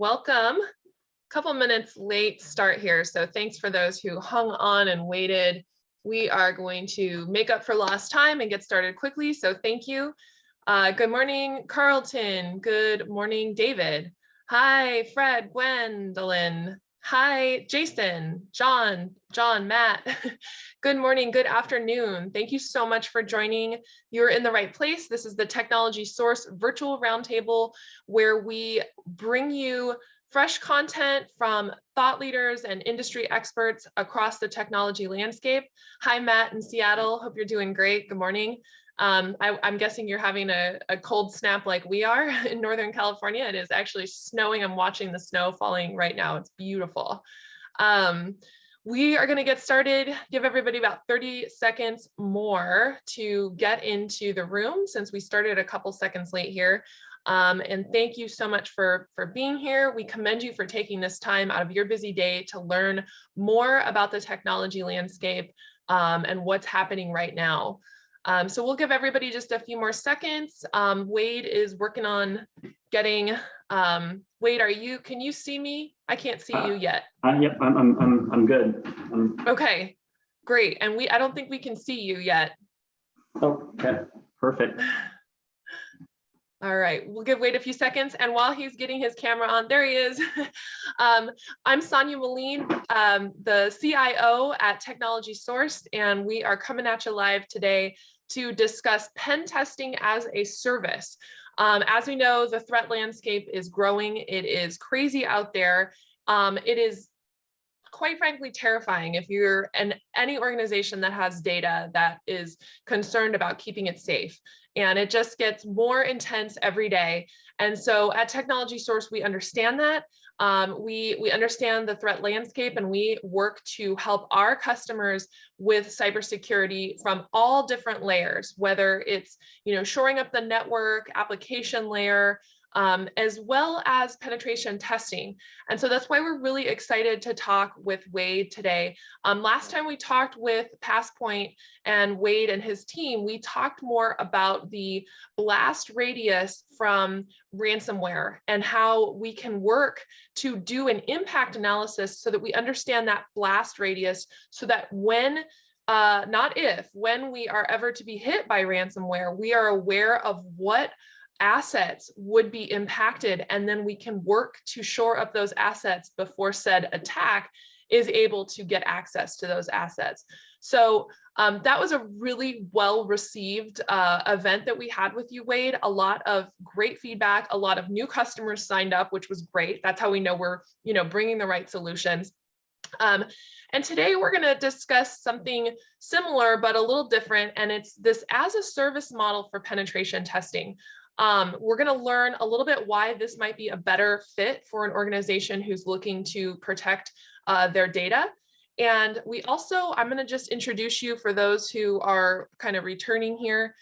welcome. Couple minutes late start here, so thanks for those who hung on and waited. We are going to make up for lost time and get started quickly, so thank you. Good morning, Carlton. Good morning, David. Hi, Fred, Gwendolyn. Hi, Jason, John, Matt. Good morning, good afternoon. Thank you so much for joining. You're in the right place. This is the Technology Source Virtual Roundtable, where we bring you fresh content from thought leaders and industry experts across the technology landscape. Hi, Matt in Seattle. Hope you're doing great. Good morning. I'm guessing you're having a cold snap like we are in Northern California. It is actually snowing. I'm watching the snow falling right now. It's beautiful. We are going to get started, give everybody about 30 seconds more to get into the room since we started a couple seconds late here. And thank you so much for being here. We commend you for taking this time out of your busy day to learn more about the technology landscape and what's happening right now. So we'll give everybody just a few more seconds. Wade is working on getting, Wade, can you see me? I can't see you yet. Yep, I'm good. Okay, great. And I don't think we can see you yet. Okay, perfect. All right, we'll give Wade a few seconds. And while he's getting his camera on, there he is. I'm Sonia Moline, the CIO at Technology Source, and we are coming at you live today to discuss pen testing as a service. As we know, the threat landscape is growing. It is crazy out there. It is quite frankly terrifying if you're any organization that has data that is concerned about keeping it safe. And it just gets more intense every day. And so at Technology Source, we understand that. We understand the threat landscape, and we work to help our customers with cybersecurity from all different layers, whether it's shoring up the network, application layer, as well as penetration testing. And so that's why we're really excited to talk with Wade today. Last time we talked with Passpoint and Wade and his team, we talked more about the blast radius from ransomware and how we can work to do an impact analysis so that we understand that blast radius, so that when we are ever to be hit by ransomware, we are aware of what assets would be impacted, and then we can work to shore up those assets before said attack is able to get access to those assets. So that was a really well-received event that we had with you, Wade. A lot of great feedback, a lot of new customers signed up, which was great. That's how we know we're bringing the right solutions. And today we're going to discuss something similar but a little different, and it's this as a service model for penetration testing. We're going to learn a little bit why this might be a better fit for an organization who's looking to protect their data. And I'm going to just introduce you for those who are kind of returning here.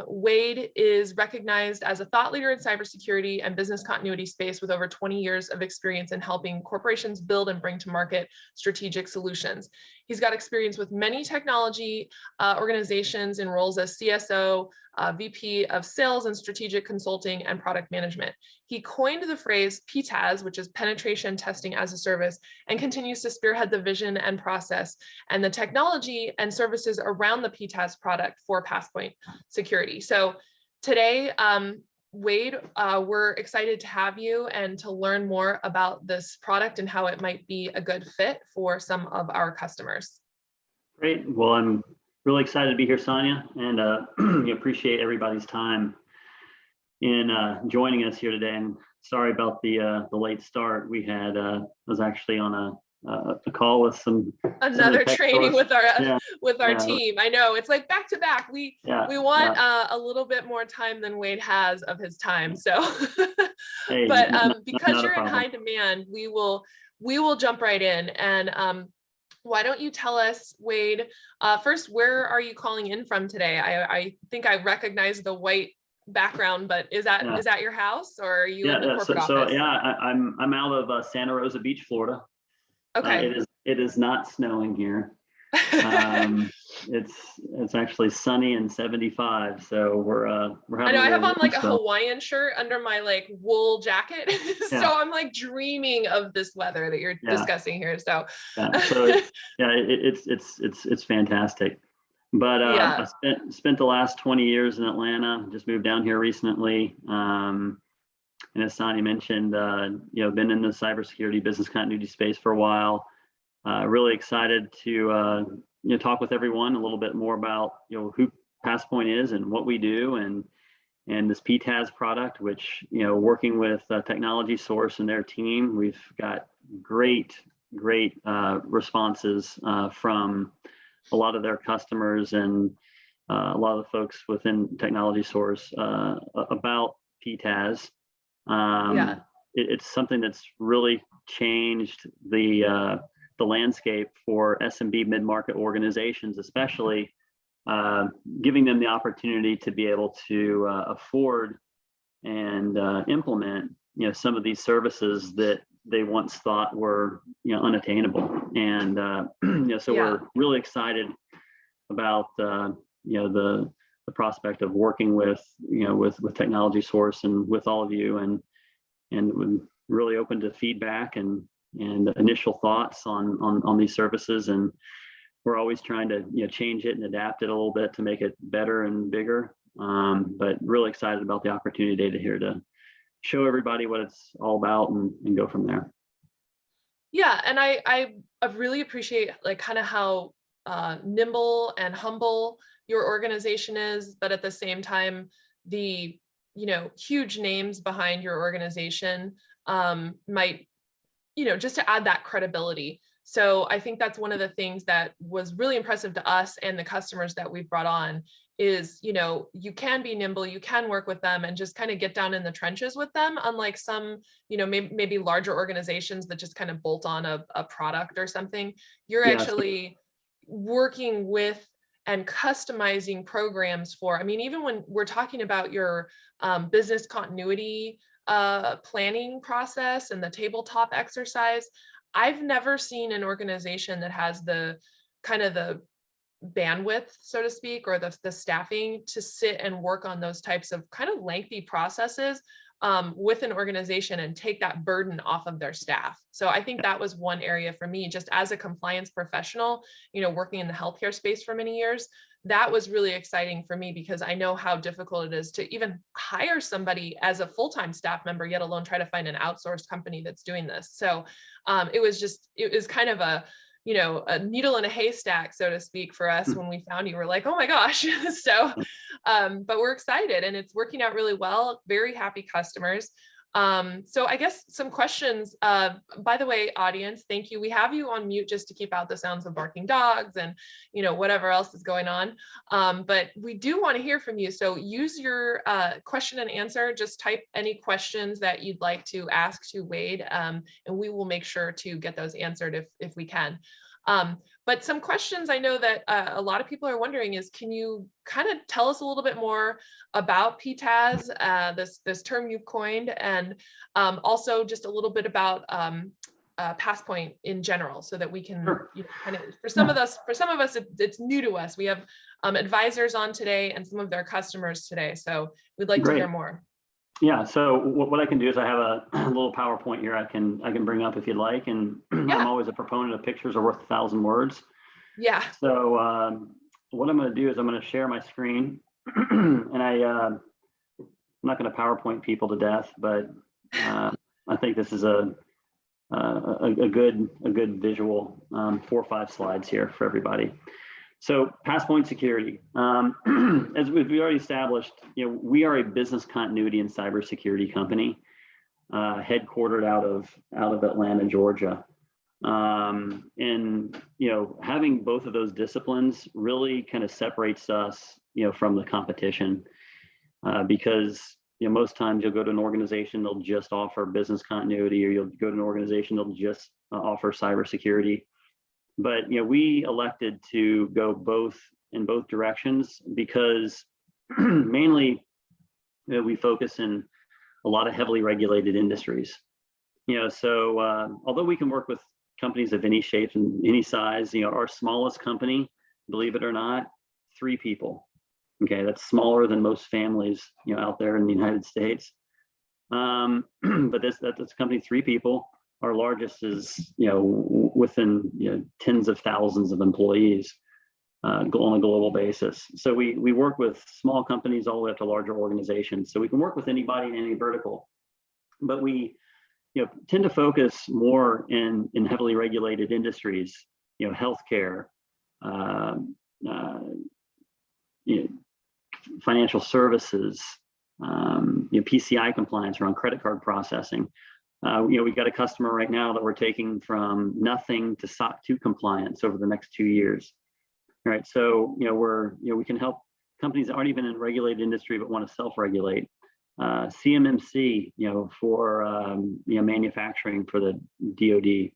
Wade is recognized as a thought leader in cybersecurity and business continuity space with over 20 years of experience in helping corporations build and bring to market strategic solutions. He's got experience with many technology organizations in roles as CSO, VP of Sales and Strategic Consulting and Product Management. He coined the phrase PTAS, which is Penetration Testing as a Service, and continues to spearhead the vision and process and the technology and services around the PTAS product for Passpoint security. So today, Wade, we're excited to have you and to learn more about this product and how it might be a good fit for some of our customers. Great. Well, I'm really excited to be here, Sonia, and appreciate everybody's time in joining us here today. And sorry about the late start. We had was actually on a call with another training with our team. I know it's like back to back. We want a little bit more time than Wade has of his time. So, hey, but because you're in high demand, we will jump right in. And why don't you tell us, Wade, first, where are you calling in from today? I think I recognize the white background, but is that your house, or are you in the corporate office? I'm out of Santa Rosa Beach, Florida. Okay. It is not snowing here. it's actually sunny and 75, so we're having. I know a I have little on like warm a spell. Hawaiian shirt under my like wool jacket. So Yeah, I'm like dreaming of this weather that you're yeah, discussing here. So yeah. So yeah, it's fantastic. But I yeah, spent the last 20 years in Atlanta. Just moved down here recently. And as Sonia mentioned, been in the cybersecurity business continuity space for a while. Really excited to talk with everyone a little bit more about who Passpoint is and what we do, and this PTAS product, which working with Technology Source and their team, we've got great responses from a lot of their customers and a lot of the folks within Technology Source about PTAS. yeah, It's something that's really changed the landscape for SMB mid-market organizations, especially giving them the opportunity to be able to afford and implement some of these services that they once thought were unattainable. And so yeah. we're really excited about the prospect of working with with Technology Source and with all of you, and we're really open to feedback and initial thoughts on these services. And we're always trying to change it and adapt it a little bit to make it better and bigger. But really excited about the opportunity today here to show everybody what it's all about and go from there. Yeah, and I really appreciate like kind of how nimble and humble your organization is, but at the same time, the huge names behind your organization might just to add that credibility. So I think that's one of the things that was really impressive to us and the customers that we've brought on is, you can be nimble, you can work with them and just kind of get down in the trenches with them, unlike some, maybe larger organizations that just kind of bolt on a product or something. You're Yeah, so actually working with and customizing programs for, I mean, even when we're talking about your business continuity planning process and the tabletop exercise, I've never seen an organization that has the kind of the bandwidth, so to speak, or the staffing to sit and work on those types of kind of lengthy processes with an organization and take that burden off of their staff. So I think that was one area for me, just as a compliance professional, working in the healthcare space for many years. That was really exciting for me because I know how difficult it is to even hire somebody as a full-time staff member, yet alone try to find an outsourced company that's doing this. So it was kind of a needle in a haystack, so to speak, for us when we found you. We're like, oh my gosh. So, but we're excited and it's working out really well. Very happy customers. So I guess some questions, by the way, audience, thank you. We have you on mute just to keep out the sounds of barking dogs and, whatever else is going on. But we do want to hear from you. So use your question and answer, just type any questions that you'd like to ask to Wade, and we will make sure to get those answered if we can. But some questions I know that a lot of people are wondering is, can you kind of tell us a little bit more about PTAS, this term you've coined, and also just a little bit about Passpoint in general, so that we can kind of, for some of us, it's new to us. We have advisors on today and some of their customers today, so we'd like to hear more. Yeah, so what I can do is I have a little PowerPoint here I can bring up if you'd like, and I'm always a proponent of pictures are worth 1,000 words. Yeah. So what I'm going to do is I'm going to share my screen, and I'm not going to PowerPoint people to death, but I think this is a good visual, 4 or 5 slides here for everybody. So Passpoint Security, as we've already established, we are a business continuity and cybersecurity company, headquartered out of Atlanta, Georgia. And having both of those disciplines really kind of separates us, from the competition, because most times you'll go to an organization, they'll just offer business continuity, or you'll go to an organization, they'll just offer cybersecurity. But we elected to go in both directions because mainly we focus in a lot of heavily regulated industries. So although we can work with companies of any shape and any size, our smallest company believe it or not, 3 people. Okay, that's smaller than most families, out there in the United States. But that's a company, 3 people. Our largest is, within tens of thousands of employees on a global basis. So we work with small companies all the way up to larger organizations. So we can work with anybody in any vertical, but we tend to focus more in heavily regulated industries, healthcare, financial services, PCI compliance around credit card processing. We've got a customer right now that we're taking from nothing to SOC 2 compliance over the next 2 years. All right, so we can help companies that aren't even in regulated industry but want to self-regulate. CMMC, for manufacturing for the DoD.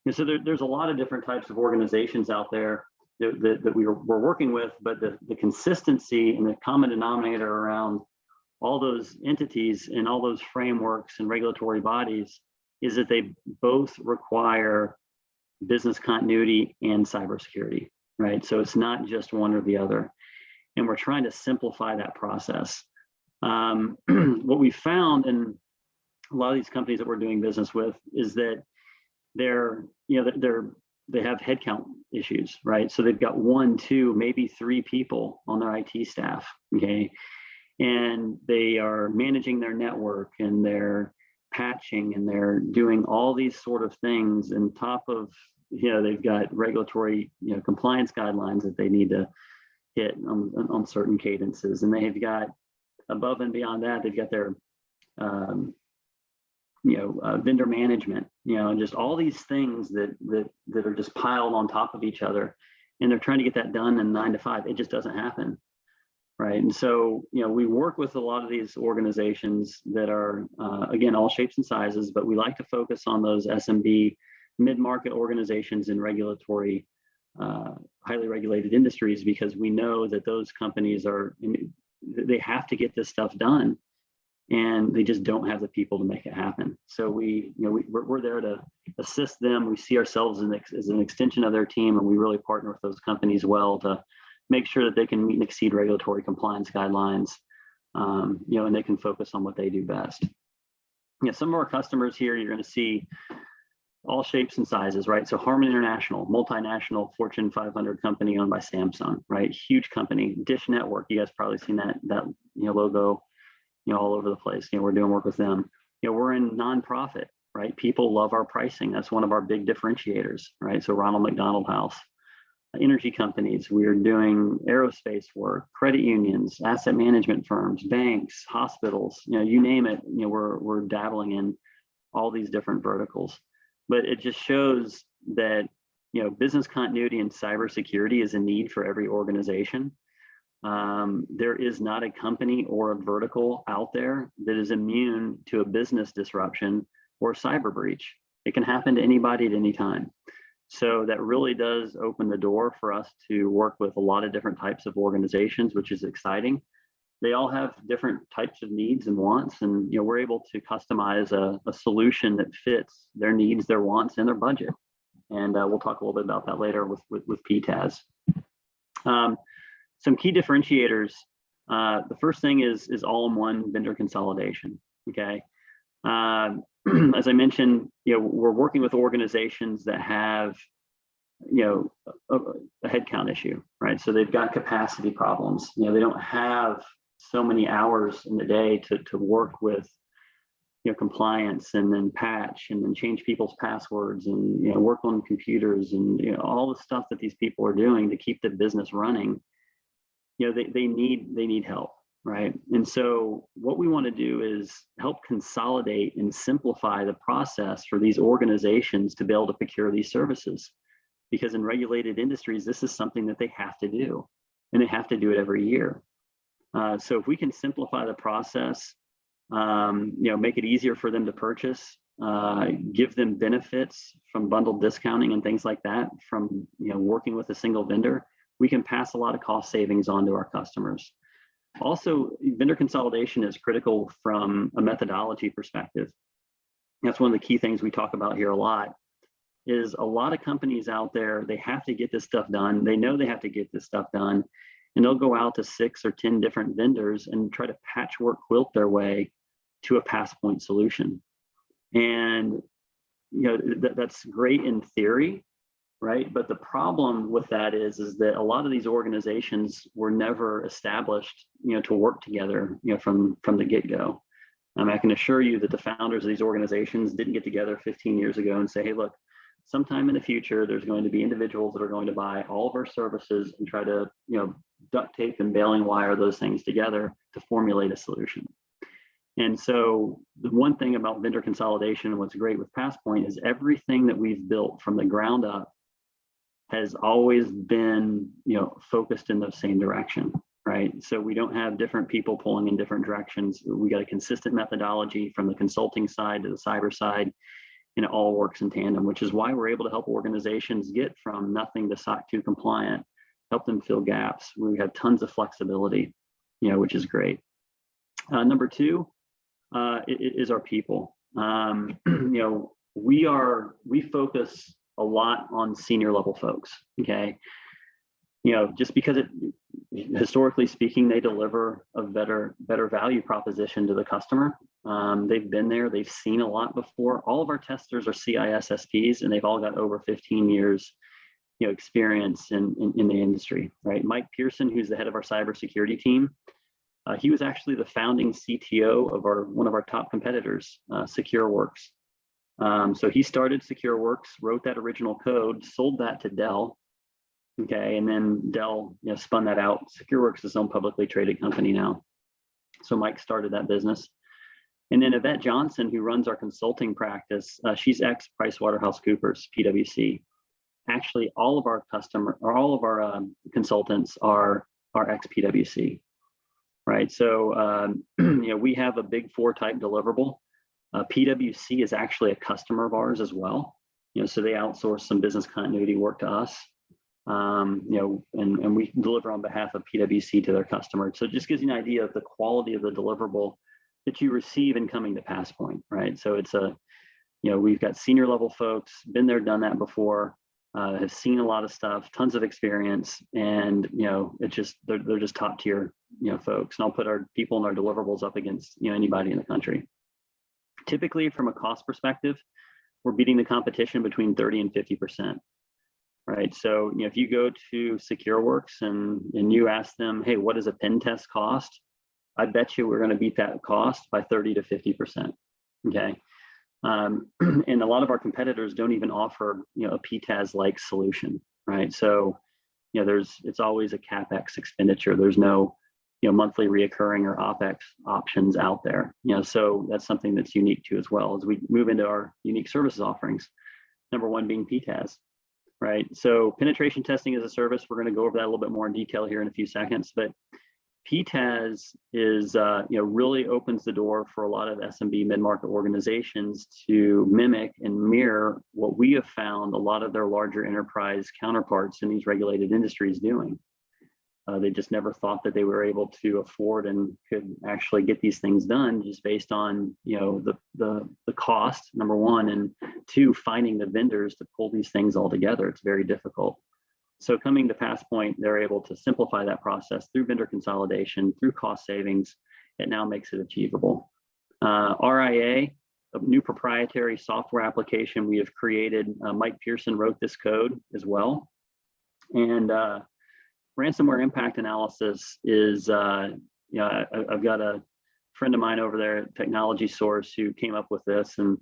And so there's a lot of different types of organizations out there that we're working with, but the consistency and the common denominator around all those entities and all those frameworks and regulatory bodies is that they both require business continuity and cybersecurity, right? So it's not just one or the other. And we're trying to simplify that process. What we found in a lot of these companies that we're doing business with is that they have headcount issues, right? So they've got 1, 2, maybe 3 people on their IT staff, okay? And they are managing their network and they're patching and they're doing all these sort of things. And top of, they've got regulatory, compliance guidelines that they need to hit on certain cadences. And they've got above and beyond that, they've got their, vendor management, and just all these things that are just piled on top of each other. And they're trying to get that done in 9 to 5. It just doesn't happen. Right. And so, we work with a lot of these organizations that are, again, all shapes and sizes, but we like to focus on those SMB mid-market organizations in regulatory, highly regulated industries, because we know that those companies they have to get this stuff done and they just don't have the people to make it happen. So we're there to assist them. We see ourselves as an extension of their team, and we really partner with those companies well to make sure that they can meet and exceed regulatory compliance guidelines, and they can focus on what they do best. Some of our customers here, you're going to see all shapes and sizes, right? So Harman International, multinational Fortune 500 company owned by Samsung, right? Huge company. Dish Network, you guys probably seen that logo, all over the place. We're doing work with them. We're in nonprofit, right? People love our pricing. That's one of our big differentiators, right? So Ronald McDonald House. Energy companies, we're doing aerospace work, credit unions, asset management firms, banks, hospitals, you name it, we're dabbling in all these different verticals. But it just shows that, business continuity and cybersecurity is a need for every organization. There is not a company or a vertical out there that is immune to a business disruption or cyber breach. It can happen to anybody at any time. So that really does open the door for us to work with a lot of different types of organizations, which is exciting. They all have different types of needs and wants, and we're able to customize a solution that fits their needs, their wants, and their budget. And we'll talk a little bit about that later with PTAS. Some key differentiators. The first thing is all-in-one vendor consolidation. Okay. As I mentioned, we're working with organizations that have, a headcount issue, right? So they've got capacity problems. They don't have so many hours in the day to work with, compliance and then patch and then change people's passwords and, work on computers and, all the stuff that these people are doing to keep the business running. They need help. Right. And so what we want to do is help consolidate and simplify the process for these organizations to be able to procure these services. Because in regulated industries, this is something that they have to do, and they have to do it every year. So if we can simplify the process, make it easier for them to purchase, give them benefits from bundled discounting and things like that from, working with a single vendor, we can pass a lot of cost savings on to our customers. Also, vendor consolidation is critical from a methodology perspective. That's one of the key things we talk about here a lot. is a lot of companies out there, they have to get this stuff done. They know they have to get this stuff done, and they'll go out to 6 or 10 different vendors and try to patchwork quilt their way to a Passpoint solution. And that's great in theory, right? But the problem with that is that a lot of these organizations were never established, to work together, from the get-go. I can assure you that the founders of these organizations didn't get together 15 years ago and say, hey, look, sometime in the future, there's going to be individuals that are going to buy all of our services and try to, duct tape and baling wire those things together to formulate a solution. And so the one thing about vendor consolidation and what's great with Passpoint is everything that we've built from the ground up has always been, focused in the same direction, right? So we don't have different people pulling in different directions. We got a consistent methodology from the consulting side to the cyber side, and it all works in tandem, which is why we're able to help organizations get from nothing to SOC 2 compliant, help them fill gaps. We have tons of flexibility, which is great. Number two is our people. We focus a lot on senior level folks, okay? Just because historically speaking, they deliver a better value proposition to the customer. They've been there, they've seen a lot before. All of our testers are CISSPs, and they've all got over 15 years, experience in the industry, right? Mike Pearson, who's the head of our cybersecurity team, he was actually the founding CTO of one of our top competitors, SecureWorks. So he started SecureWorks, wrote that original code, sold that to Dell. Okay, and then Dell spun that out. SecureWorks is its own publicly traded company now. So Mike started that business. And then Yvette Johnson, who runs our consulting practice, she's ex-PricewaterhouseCoopers, PwC. Actually, all of our consultants are ex-PwC, right? So we have a Big Four type deliverable. PwC is actually a customer of ours as well. So they outsource some business continuity work to us. And we deliver on behalf of PwC to their customer. So it just gives you an idea of the quality of the deliverable that you receive in coming to Passpoint, right? So it's we've got senior level folks, been there, done that before, have seen a lot of stuff, tons of experience, and it's just they're just top tier folks. And I'll put our people and our deliverables up against anybody in the country. Typically, from a cost perspective, we're beating the competition between 30 and 50%. Right. So, if you go to SecureWorks and you ask them, hey, what does a pen test cost? I bet you we're going to beat that cost by 30 to 50%. Okay. And a lot of our competitors don't even offer, a PTAS-like solution. Right. So, it's always a CapEx expenditure. There's no, monthly reoccurring or OpEx options out there. So that's something that's unique too as well as we move into our unique services offerings. Number one being PTAS. Right. So penetration testing as a service, we're going to go over that a little bit more in detail here in a few seconds, but PTAS is, really opens the door for a lot of SMB mid-market organizations to mimic and mirror what we have found a lot of their larger enterprise counterparts in these regulated industries doing. They just never thought that they were able to afford and could actually get these things done just based on, the cost, number one, and two, finding the vendors to pull these things all together. It's very difficult. So coming to Passpoint, they're able to simplify that process through vendor consolidation, through cost savings. It now makes it achievable. RIA, a new proprietary software application we have created. Mike Pearson wrote this code as well. And ransomware impact analysis is, I've got a friend of mine over there at Technology Source who came up with this, and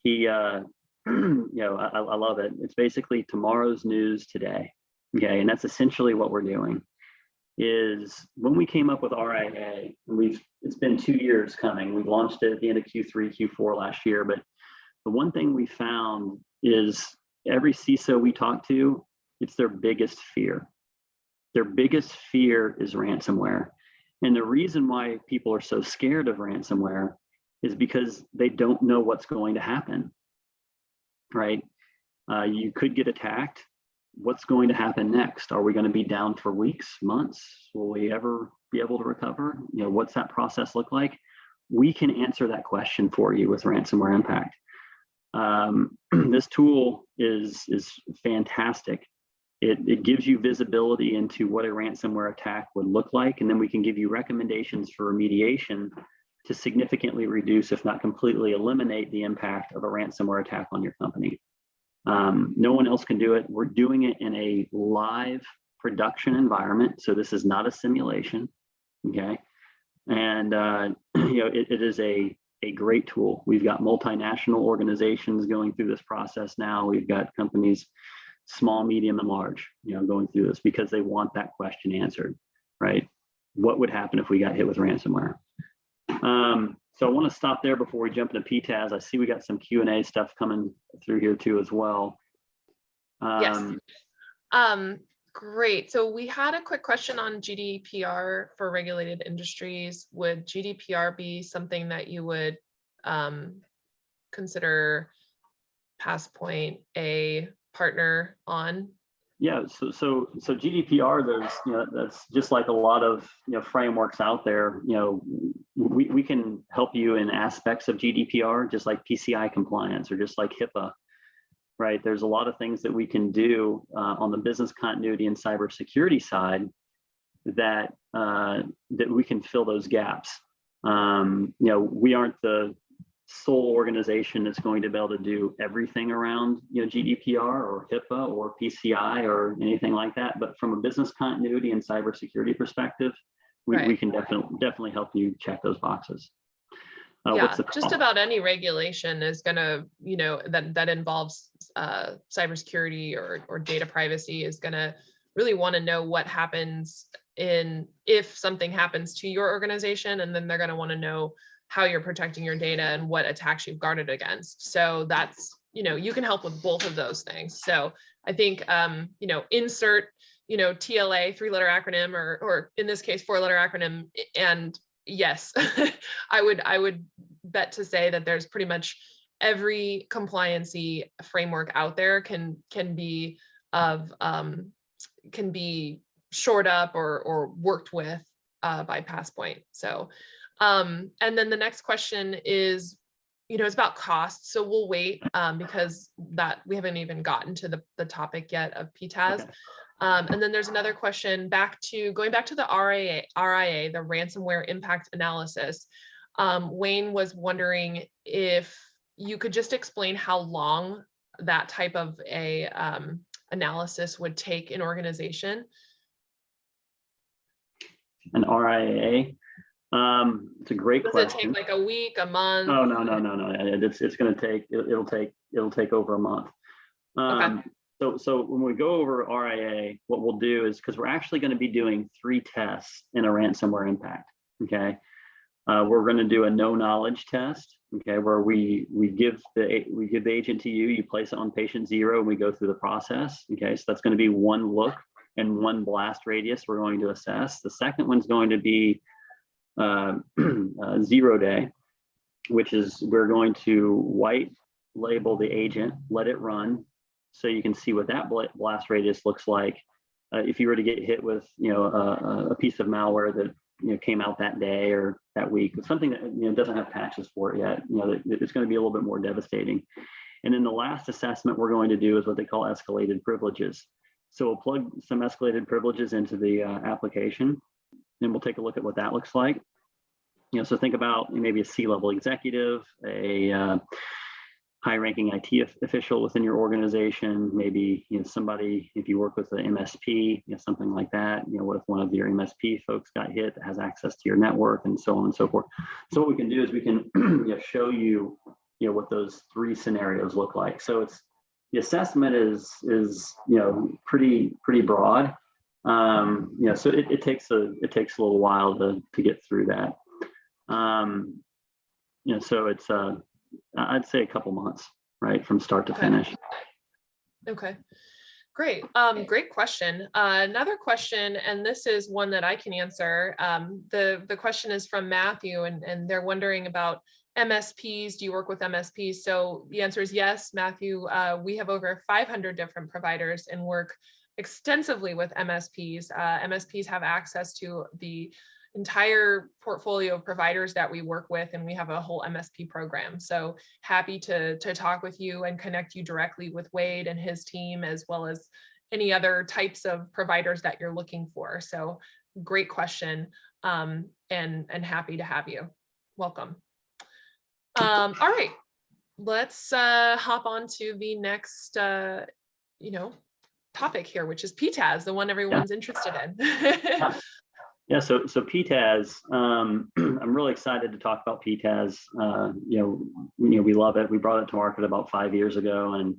he, I love it. It's basically tomorrow's news today. Okay, and that's essentially what we're doing. Is when we came up with RIA, and it's been 2 years coming. We launched it at the end of Q3, Q4 last year, but the one thing we found is every CISO we talk to, it's their biggest fear. Their biggest fear is ransomware. And the reason why people are so scared of ransomware is because they don't know what's going to happen, right? You could get attacked. What's going to happen next? Are we going to be down for weeks, months? Will we ever be able to recover? What's that process look like? We can answer that question for you with ransomware impact. This tool is fantastic. It gives you visibility into what a ransomware attack would look like, and then we can give you recommendations for remediation to significantly reduce, if not completely eliminate, the impact of a ransomware attack on your company. No one else can do it. We're doing it in a live production environment, so this is not a simulation, okay? And it is a great tool. We've got multinational organizations going through this process now. We've got companies, small, medium, and large, going through this because they want that question answered, right? What would happen if we got hit with ransomware? So I want to stop there before we jump into PTAS. I see we got some Q&A stuff coming through here too as well. Yes. Great. So we had a quick question on GDPR for regulated industries. Would GDPR be something that you would consider Passpoint a partner on? Yeah, so GDPR, there's, that's just like a lot of, frameworks out there. We can help you in aspects of GDPR, just like PCI compliance or just like HIPAA, right? There's a lot of things that we can do on the business continuity and cybersecurity side that that we can fill those gaps. We aren't the sole organization that's going to be able to do everything around GDPR or HIPAA or PCI or anything like that. But from a business continuity and cybersecurity perspective, we can definitely help you check those boxes. Yeah, just about any regulation is gonna, that involves cybersecurity or data privacy is gonna really want to know what happens if something happens to your organization, and then they're gonna want to know how you're protecting your data and what attacks you've guarded against. So that's, you can help with both of those things. So I think, insert, TLA, 3-letter acronym, or in this case, 4-letter acronym. And yes, I would bet to say that there's pretty much every compliancy framework out there can be shored up or worked with by Passpoint. So, and then the next question is, it's about cost. So we'll wait because we haven't even gotten to the topic yet of PTAS. Okay. And then there's another question going back to the RIA, the ransomware impact analysis. Wayne was wondering if you could just explain how long that type of a analysis would take an organization. An RIA? It's a great question. Does it take like a week, a month? Oh, no. It's going to take, it'll take over a month. Okay. So when we go over RIA, what we'll do is, because we're actually going to be doing 3 tests in a ransomware impact. Okay. We're going to do a no knowledge test. Okay, where we give the agent to you, you place it on patient 0, and we go through the process. Okay, so that's going to be 1 look and 1 blast radius we're going to assess. The second one's going to be 0 day, which is we're going to white label the agent, let it run, so you can see what that blast radius looks like. If you were to get hit with a piece of malware that came out that day or that week, something that doesn't have patches for it yet, it's going to be a little bit more devastating. And then the last assessment we're going to do is what they call escalated privileges. So we'll plug some escalated privileges into the application, and we'll take a look at what that looks like. So think about maybe a C-level executive, a high-ranking IT official within your organization, maybe somebody, if you work with an MSP, something like that. What if one of your MSP folks got hit that has access to your network, and so on and so forth. So what we can do is we can show you what those 3 scenarios look like. So the assessment is pretty broad. So it takes a little while to get through that. So it's I'd say a couple months, right, from start to finish. Okay, great. Great question. Another question, and this is one that I can answer. The question is from Matthew, and they're wondering about MSPs. Do you work with MSPs? So the answer is yes, Matthew. We have over 500 different providers and work extensively with MSPs. MSPs have access to the entire portfolio of providers that we work with, and we have a whole MSP program. So happy to talk with you and connect you directly with Wade and his team, as well as any other types of providers that you're looking for. So great question, and happy to have you. Welcome. All right, let's hop on to the next topic here, which is PTAS, the one everyone's interested in. Yeah, so PTAS, I'm really excited to talk about PTAS. We love it. We brought it to market about 5 years ago, and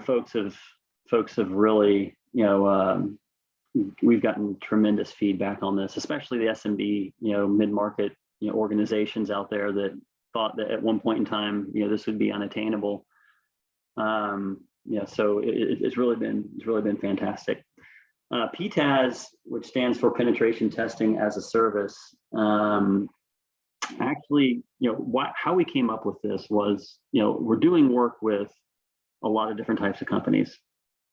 folks have really, we've gotten tremendous feedback on this, especially the SMB, mid-market, organizations out there that thought that at one point in time, this would be unattainable. So it's really been fantastic. PTAS, which stands for Penetration Testing as a Service, actually, how we came up with this was, we're doing work with a lot of different types of companies,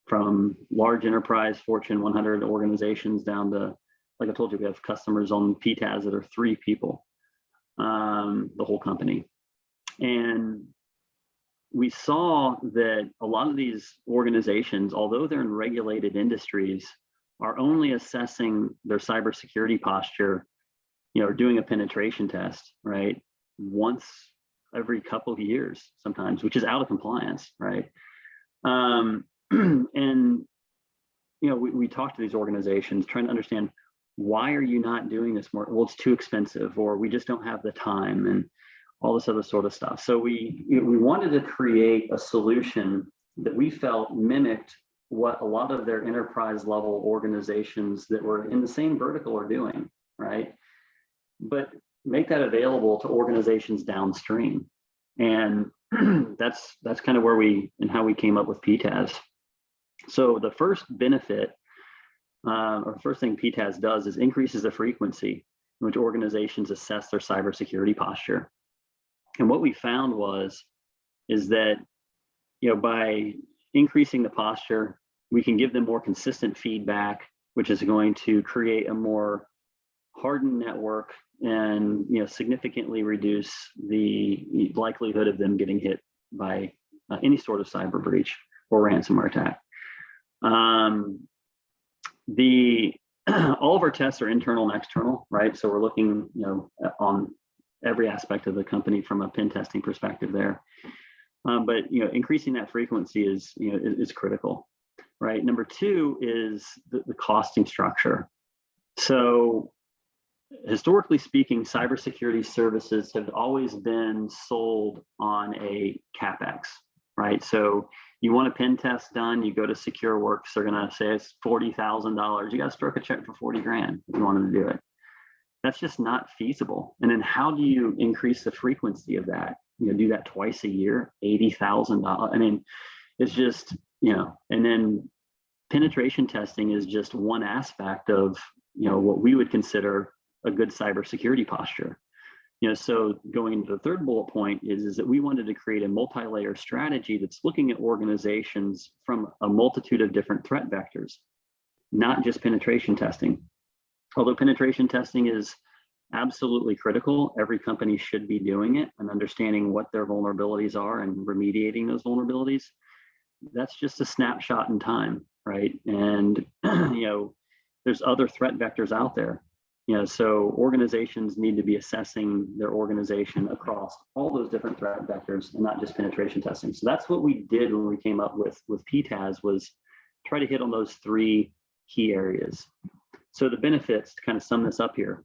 from large enterprise Fortune 100 organizations down to, like I told you, we have customers on PTAS that are 3 people, the whole company. And we saw that a lot of these organizations, although they're in regulated industries, are only assessing their cybersecurity posture, or doing a penetration test, right, once every couple of years sometimes, which is out of compliance, right? And we talk to these organizations trying to understand, why are you not doing this more? Well, it's too expensive, or we just don't have the time, and all this other sort of stuff. So we wanted to create a solution that we felt mimicked what a lot of their enterprise level organizations that were in the same vertical are doing, right? But make that available to organizations downstream. And that's kind of where how we came up with PTAS. So the first benefit, or first thing PTAS does, is increases the frequency in which organizations assess their cybersecurity posture. And what we found is that, by increasing the posture, we can give them more consistent feedback, which is going to create a more hardened network and, significantly reduce the likelihood of them getting hit by any sort of cyber breach or ransomware attack. All of our tests are internal and external, right? So we're looking, on every aspect of the company from a pen testing perspective there. But increasing that frequency is critical, right? Number 2 is the costing structure. So historically speaking, cybersecurity services have always been sold on a CapEx, right? So you want a pen test done, you go to SecureWorks, they're gonna say it's $40,000. You gotta stroke a check for 40 grand if you wanted to do it. That's just not feasible. And then how do you increase the frequency of that? Do that twice a year, $80,000. I mean, it's just, and then penetration testing is just one aspect of, what we would consider a good cybersecurity posture. So going into the third bullet point is that we wanted to create a multi-layer strategy that's looking at organizations from a multitude of different threat vectors, not just penetration testing. Although penetration testing is absolutely critical, every company should be doing it and understanding what their vulnerabilities are and remediating those vulnerabilities. That's just a snapshot in time, right? And there's other threat vectors out there. So organizations need to be assessing their organization across all those different threat vectors and not just penetration testing. So that's what we did when we came up with PTAS, was try to hit on those 3 key areas. So the benefits, to kind of sum this up here,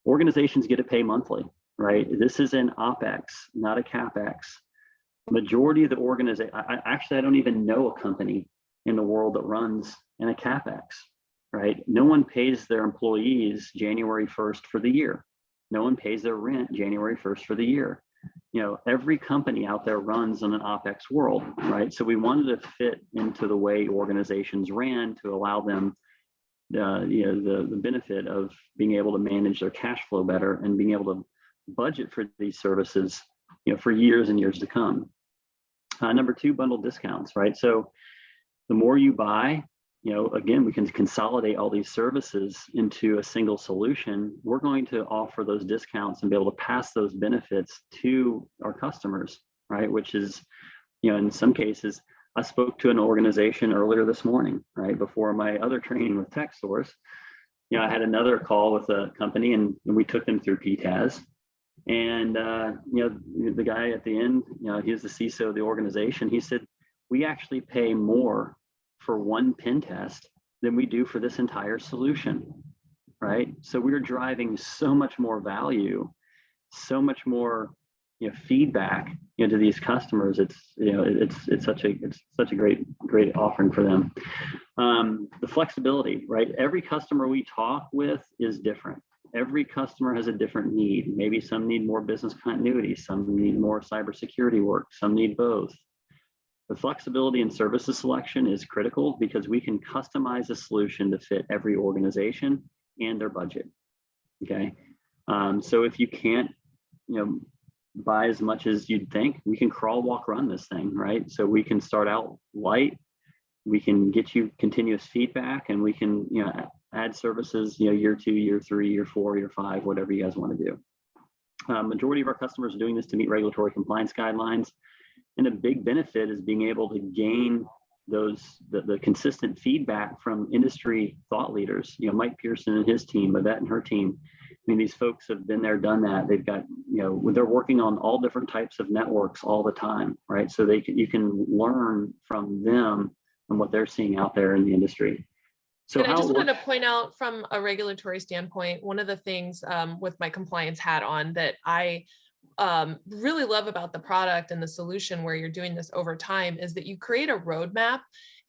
organizations get to pay monthly, right? This is an OpEx, not a CapEx. Majority of the organization, I don't even know a company in the world that runs in a CapEx, right? No one pays their employees January 1st for the year. No one pays their rent January 1st for the year. Every company out there runs in an OpEx world, right? So we wanted to fit into the way organizations ran to allow them the benefit of being able to manage their cash flow better and being able to budget for these services, for years and years to come. Number 2, bundle discounts, right? So the more you buy, again, we can consolidate all these services into a single solution. We're going to offer those discounts and be able to pass those benefits to our customers, right? Which is, in some cases, I spoke to an organization earlier this morning, right before my other training with TechSource. I had another call with a company, and we took them through PTAS. And the guy at the end, he's the CISO of the organization. He said, we actually pay more for one pen test than we do for this entire solution, right? So we're driving so much more value, so much more feedback to these customers. It's such a great offering for them. The flexibility, right? Every customer we talk with is different. Every customer has a different need. Maybe some need more business continuity, some need more cybersecurity work, some need both. The flexibility in services selection is critical because we can customize a solution to fit every organization and their budget. Okay, so if you can't, buy as much as you'd think, we can crawl, walk, run this thing, right? So we can start out light, we can get you continuous feedback, and we can, add services, year 2, year 3, year 4, year 5, whatever you guys want to do. Majority of our customers are doing this to meet regulatory compliance guidelines. And a big benefit is being able to gain the consistent feedback from industry thought leaders. Mike Pearson and his team, Yvette and her team. I mean, these folks have been there, done that. They've got, they're working on all different types of networks all the time, right? So you can learn from them and what they're seeing out there in the industry. So and I just wanted to point out from a regulatory standpoint, one of the things with my compliance hat on that I really love about the product and the solution where you're doing this over time is that you create a roadmap.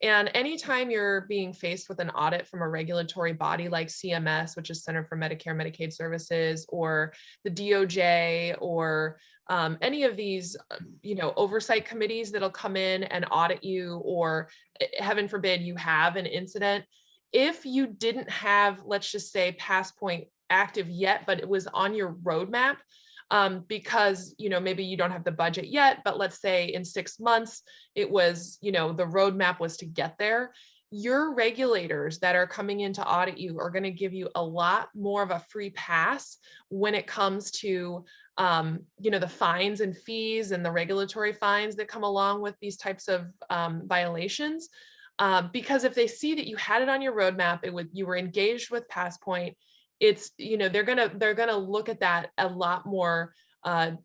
And anytime you're being faced with an audit from a regulatory body like CMS, which is Center for Medicare and Medicaid Services, or the DOJ, or any of these, oversight committees that'll come in and audit you, or heaven forbid you have an incident. If you didn't have, let's just say, Passpoint active yet, but it was on your roadmap, because, maybe you don't have the budget yet, but let's say in 6 months, it was, the roadmap was to get there. Your regulators that are coming in to audit you are going to give you a lot more of a free pass when it comes to, the fines and fees and the regulatory fines that come along with these types of violations. Because if they see that you had it on your roadmap, you were engaged with Passpoint, it's, they're gonna look at that a lot more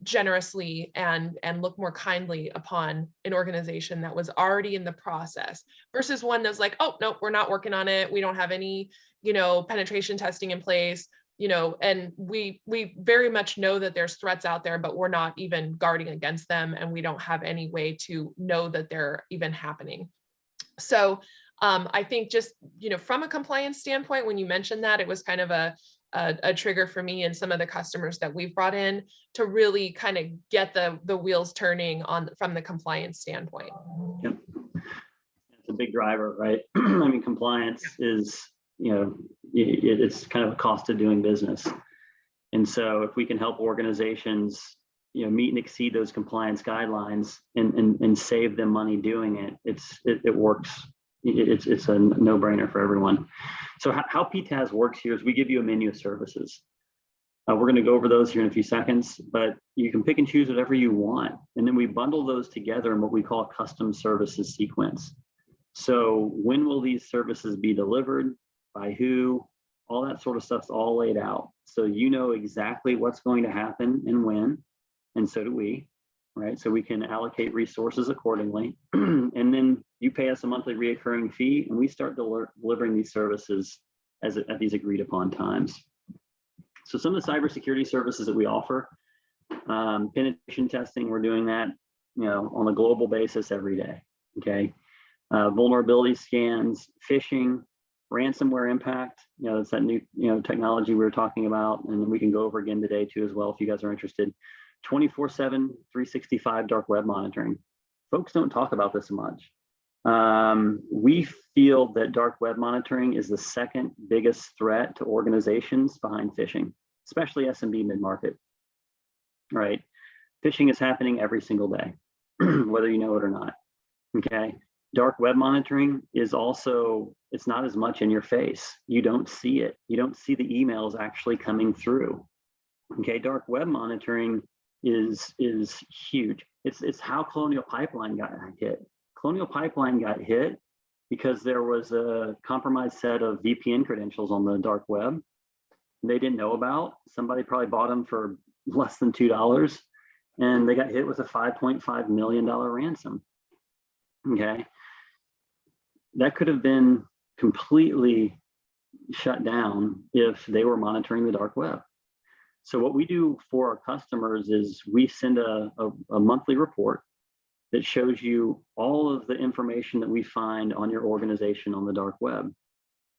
generously and look more kindly upon an organization that was already in the process versus one that's like, oh no, we're not working on it, we don't have any penetration testing in place, and we very much know that there's threats out there, but we're not even guarding against them, and we don't have any way to know that they're even happening. So I think just, from a compliance standpoint, when you mentioned that, it was kind of a trigger for me and some of the customers that we've brought in to really kind of get the wheels turning from the compliance standpoint. Yep. It's a big driver, right? I mean, compliance is, it's kind of a cost of doing business. And so if we can help organizations, meet and exceed those compliance guidelines and save them money doing it, it works. It's a no-brainer for everyone. So how PTAS works here is we give you a menu of services. We're going to go over those here in a few seconds, but you can pick and choose whatever you want. And then we bundle those together in what we call a custom services sequence. So when will these services be delivered, by who, all that sort of stuff's all laid out. So you know exactly what's going to happen and when, and so do we. Right, so we can allocate resources accordingly, and then you pay us a monthly reoccurring fee, and we start delivering these services at these agreed upon times. So some of the cybersecurity services that we offer, penetration testing, we're doing that, on a global basis every day. Okay, vulnerability scans, phishing, ransomware impact. It's that new technology we were talking about, and we can go over again today too as well if you guys are interested. 24/7, 365 dark web monitoring. Folks don't talk about this much. We feel that dark web monitoring is the second biggest threat to organizations behind phishing, especially SMB mid-market, right? Phishing is happening every single day, whether you know it or not, okay? Dark web monitoring is also, it's not as much in your face. You don't see it. You don't see the emails actually coming through. Okay, dark web monitoring is huge. It's how Colonial Pipeline got hit. Colonial Pipeline got hit because there was a compromised set of VPN credentials on the dark web they didn't know about. Somebody probably bought them for less than $2, and they got hit with a $5.5 million ransom. Okay, that could have been completely shut down if they were monitoring the dark web. So what we do for our customers is we send a monthly report that shows you all of the information that we find on your organization on the dark web.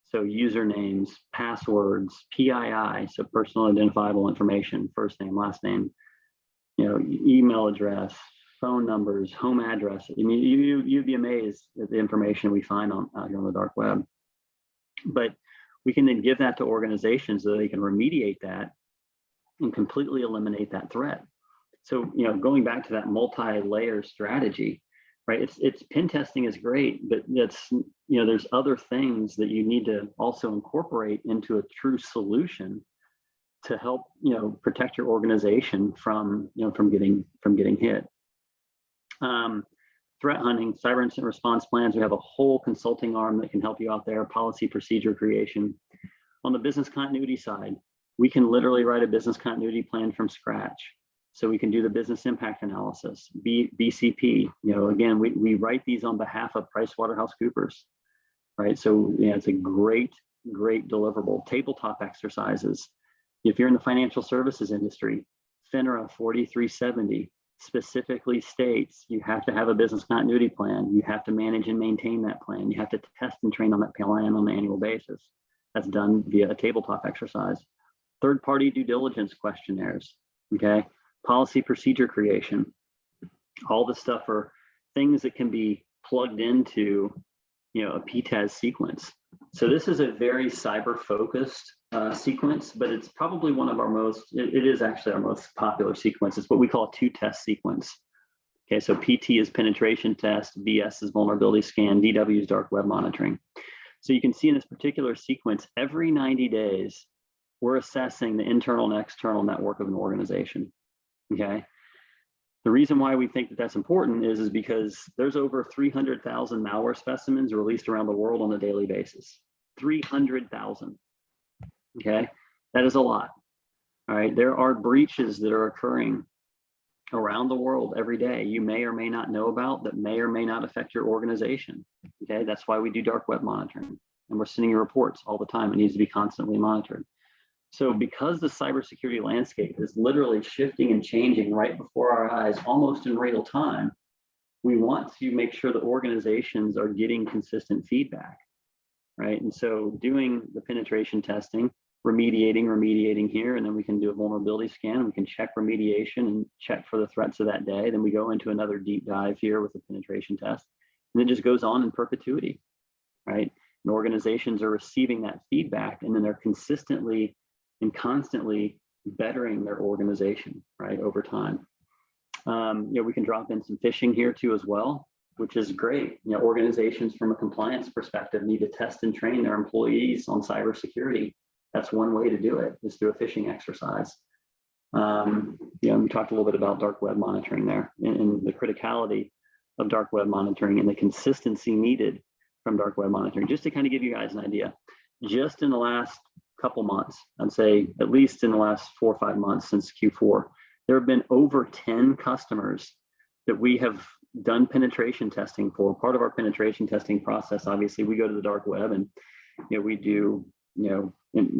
So usernames, passwords, PII, so personal identifiable information, first name, last name, email address, phone numbers, home address. I mean, you'd be amazed at the information we find out here on the dark web. But we can then give that to organizations so that they can remediate that and completely eliminate that threat. So, going back to that multi-layer strategy, right? It's pen testing is great, but there's other things that you need to also incorporate into a true solution to help, protect your organization from getting hit. Threat hunting, cyber incident response plans. We have a whole consulting arm that can help you out there. Policy procedure creation. On the business continuity side, we can literally write a business continuity plan from scratch. So we can do the business impact analysis, BCP. Again, we write these on behalf of PricewaterhouseCoopers, right? So it's a great deliverable. Tabletop exercises. If you're in the financial services industry, FINRA 4370 specifically states you have to have a business continuity plan. You have to manage and maintain that plan. You have to test and train on that plan on an annual basis. That's done via a tabletop exercise. Third-party due diligence questionnaires, okay? Policy procedure creation. All this stuff are things that can be plugged into, a PTAS sequence. So this is a very cyber-focused sequence, but it's probably one of our it is actually our most popular sequence. It's what we call a two-test sequence. Okay, so PT is penetration test, VS is vulnerability scan, DW is dark web monitoring. So you can see in this particular sequence, every 90 days, we're assessing the internal and external network of an organization. Okay. The reason why we think that that's important is because there's over 300,000 malware specimens released around the world on a daily basis. 300,000. Okay. That is a lot. All right. There are breaches that are occurring around the world every day you may or may not know about that may or may not affect your organization. Okay. That's why we do dark web monitoring, and we're sending you reports all the time. It needs to be constantly monitored. So because the cybersecurity landscape is literally shifting and changing right before our eyes, almost in real time, we want to make sure that organizations are getting consistent feedback, right? And so doing the penetration testing, remediating here, and then we can do a vulnerability scan. We can check remediation and check for the threats of that day. Then we go into another deep dive here with the penetration test, and it just goes on in perpetuity, right? And organizations are receiving that feedback, and then they're consistently and constantly bettering their organization, right, over time. We can drop in some phishing here too as well, which is great. Organizations from a compliance perspective need to test and train their employees on cybersecurity. That's one way to do it, is through a phishing exercise. We talked a little bit about dark web monitoring there and the criticality of dark web monitoring and the consistency needed from dark web monitoring. Just to kind of give you guys an idea, just in the last couple months, I'd say at least in the last 4 or 5 months since Q4, there have been over 10 customers that we have done penetration testing for. Part of our penetration testing process, obviously, we go to the dark web and we do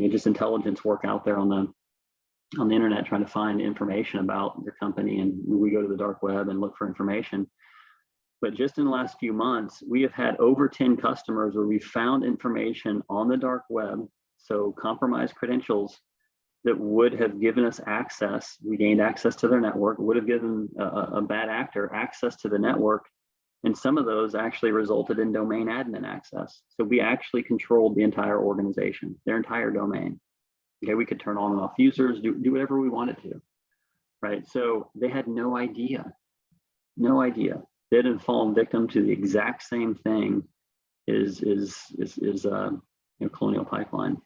just intelligence work out there on the internet, trying to find information about your company, and we go to the dark web and look for information. But just in the last few months, we have had over 10 customers where we found information on the dark web, so compromised credentials that would have given us access. We gained access to their network, would have given a bad actor access to the network. And some of those actually resulted in domain admin access. So we actually controlled the entire organization, their entire domain. Okay, we could turn on and off users, do whatever we wanted to, right? So they had no idea. they'd have fallen victim to the exact same thing is Colonial Pipeline.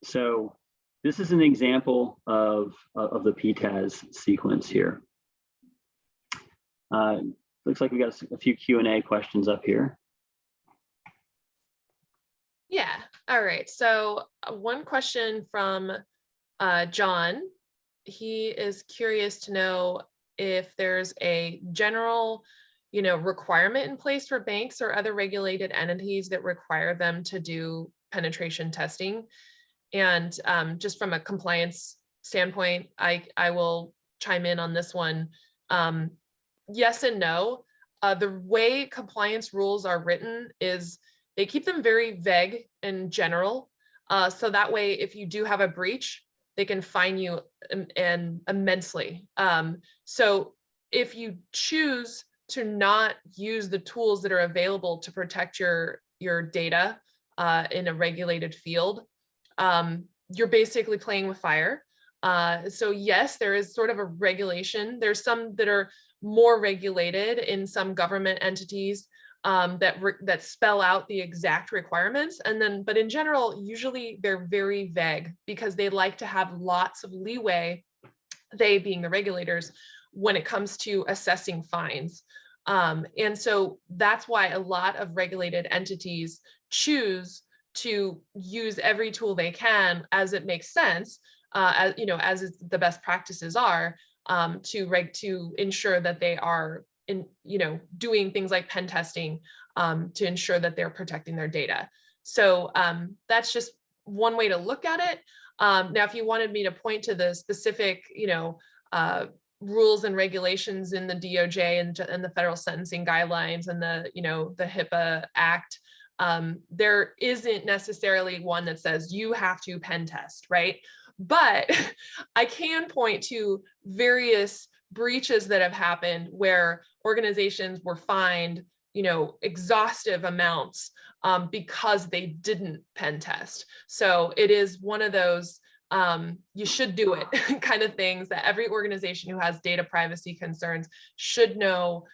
So this is an example of the PTAS sequence here. Looks like we got a few Q&A questions up here. Yeah, all right. So one question from John. He is curious to know if there's a general, requirement in place for banks or other regulated entities that require them to do penetration testing. And just from a compliance standpoint, I will chime in on this one. Yes and no. The way compliance rules are written is they keep them very vague and general. So that way, if you do have a breach, they can fine you and immensely. So if you choose to not use the tools that are available to protect your data in a regulated field, you're basically playing with fire. So yes, there is sort of a regulation. There's some that are more regulated in some government entities that spell out the exact requirements. But in general, usually they're very vague because they like to have lots of leeway, they being the regulators, when it comes to assessing fines. And so that's why a lot of regulated entities choose to use every tool they can as it makes sense, as the best practices are, to ensure that they are doing things like pen testing to ensure that they're protecting their data. So that's just one way to look at it. Now, if you wanted me to point to the specific, rules and regulations in the DOJ and the federal sentencing guidelines and the HIPAA Act, there isn't necessarily one that says you have to pen test, right? But I can point to various breaches that have happened where organizations were fined, exhaustive amounts because they didn't pen test. So it is one of those you should do it kind of things that every organization who has data privacy concerns should know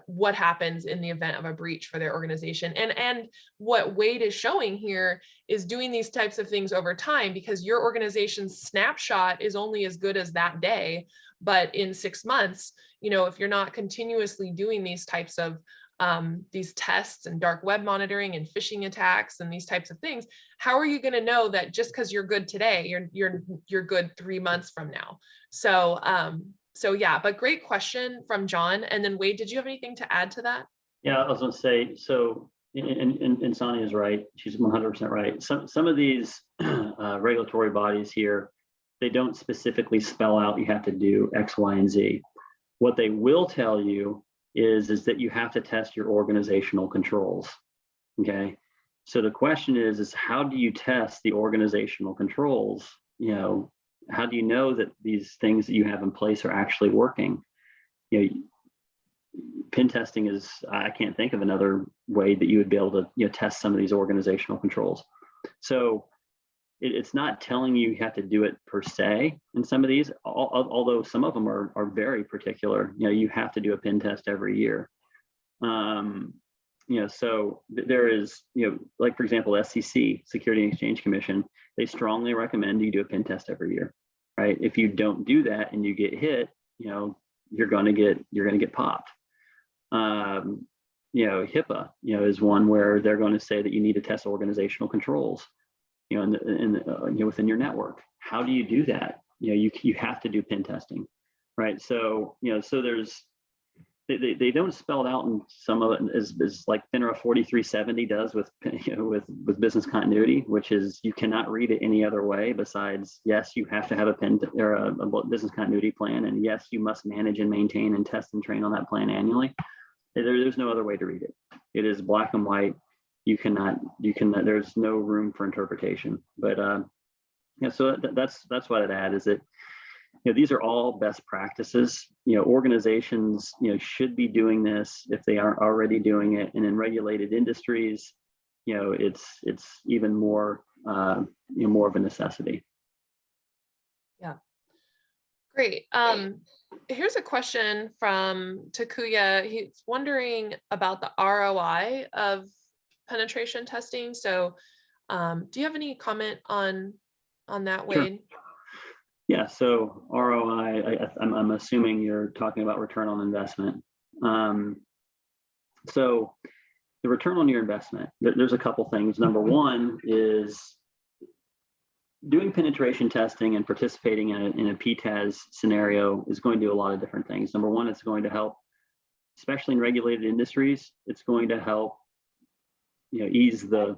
what happens in the event of a breach for their organization. And what Wade is showing here is doing these types of things over time, because your organization's snapshot is only as good as that day. But in 6 months, if you're not continuously doing these types of these tests and dark web monitoring and phishing attacks and these types of things, how are you going to know that just because you're good today, you're good 3 months from now? So yeah, but great question from John. And then Wade, did you have anything to add to that? Yeah, I was going to say, so, and Sonia is right. She's 100% right. Some of these regulatory bodies here, they don't specifically spell out you have to do X, Y, and Z. What they will tell you is that you have to test your organizational controls. Okay. So the question is how do you test the organizational controls? How do you know that these things that you have in place are actually working? Pen testing is, I can't think of another way that you would be able to test some of these organizational controls. So it's not telling you have to do it per se in some of these, although some of them are very particular. You have to do a pen test every year. So there is, like for example, SEC, Security and Exchange Commission, they strongly recommend you do a pen test every year, right? If you don't do that and you get hit, you're going to get popped. HIPAA, is one where they're going to say that you need to test organizational controls, within your network. How do you do that? You have to do pen testing, right? So, so there's, they don't spell it out, and some of it is like FINRA 4370 does with with business continuity, which is you cannot read it any other way besides, yes, you have to have a business continuity plan, and yes, you must manage and maintain and test and train on that plan annually. There's no other way to read it. It is black and white. You cannot, there's no room for interpretation. But so that's what I'd add is that, these are all best practices. Organizations, should be doing this if they aren't already doing it. And in regulated industries, it's even more, more of a necessity. Yeah. Great. Here's a question from Takuya. He's wondering about the ROI of penetration testing. So, do you have any comment on that, Sure. Wade? Yeah, so ROI, I'm assuming you're talking about return on investment. So the return on your investment, there's a couple things. Number one is doing penetration testing and participating in a PTAS scenario is going to do a lot of different things. Number one, it's going to help, especially in regulated industries, it's going to help ease the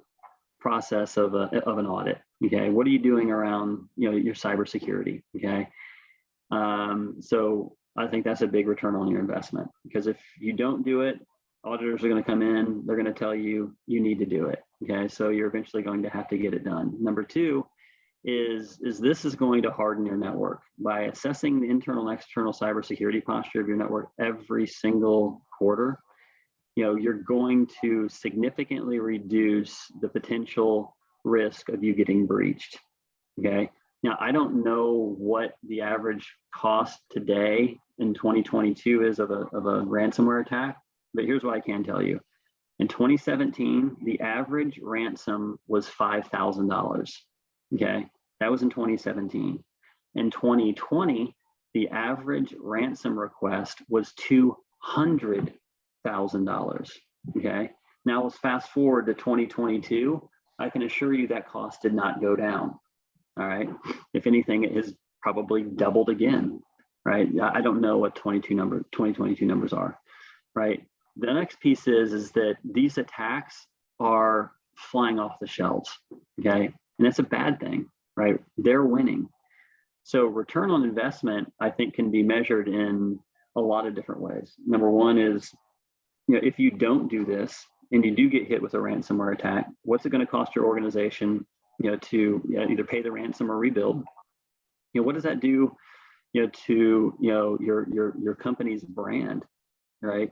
process of an audit. Okay, what are you doing around your cybersecurity? Okay, so I think that's a big return on your investment, because if you don't do it, auditors are going to come in, they're going to tell you you need to do it. Okay, so you're eventually going to have to get it done. Number two is this is going to harden your network by assessing the internal and external cybersecurity posture of your network every single quarter. You're going to significantly reduce the potential risk of you getting breached. Okay. Now, I don't know what the average cost today in 2022 is of a ransomware attack, but here's what I can tell you. In 2017, the average ransom was $5,000. Okay. That was in 2017. In 2020, the average ransom request was $200,000. Okay. Now let's fast forward to 2022. I can assure you that cost did not go down. All right. If anything, it has probably doubled again. Right. I don't know what 2022 numbers are. Right. The next piece is that these attacks are flying off the shelves. Okay. And that's a bad thing. Right. They're winning. So return on investment, I think, can be measured in a lot of different ways. Number one is, if you don't do this and you do get hit with a ransomware attack, what's it going to cost your organization, to either pay the ransom or rebuild? What does that do, to your company's brand, right?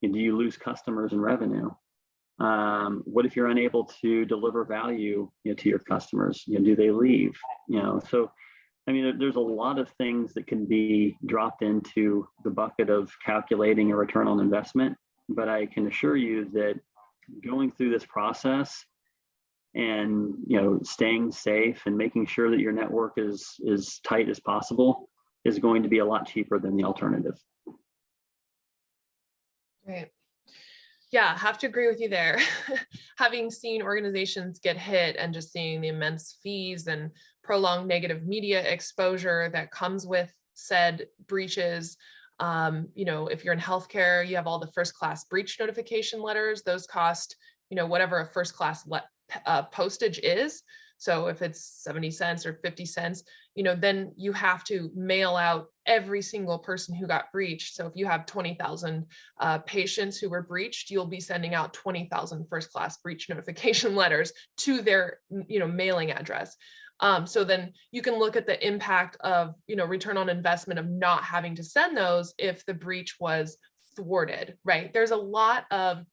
And do you lose customers and revenue? What if you're unable to deliver value, to your customers? Do they leave? So I mean, there's a lot of things that can be dropped into the bucket of calculating a return on investment. But I can assure you that going through this process and staying safe and making sure that your network is as tight as possible is going to be a lot cheaper than the alternative. Right. Yeah, have to agree with you there. Having seen organizations get hit and just seeing the immense fees and prolonged negative media exposure that comes with said breaches. If you're in healthcare, you have all the first-class breach notification letters. Those cost, whatever a first-class postage is. So if it's 70 cents or 50 cents, then you have to mail out every single person who got breached. So if you have 20,000 patients who were breached, you'll be sending out 20,000 first-class breach notification letters to their, mailing address. So then you can look at the impact of, return on investment of not having to send those if the breach was thwarted, right? There's a lot of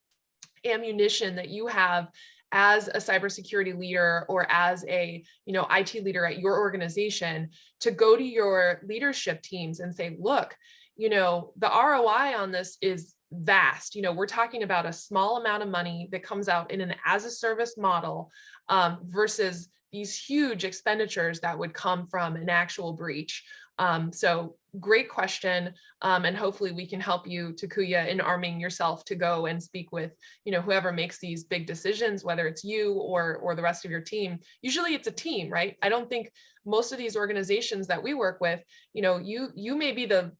ammunition that you have as a cybersecurity leader or as a IT leader at your organization to go to your leadership teams and say, look, the ROI on this is vast. We're talking about a small amount of money that comes out in an as a service model versus these huge expenditures that would come from an actual breach. So great question. And hopefully we can help you, Takuya, in arming yourself to go and speak with, whoever makes these big decisions, whether it's you or the rest of your team. Usually it's a team, right? I don't think most of these organizations that we work with, you may be the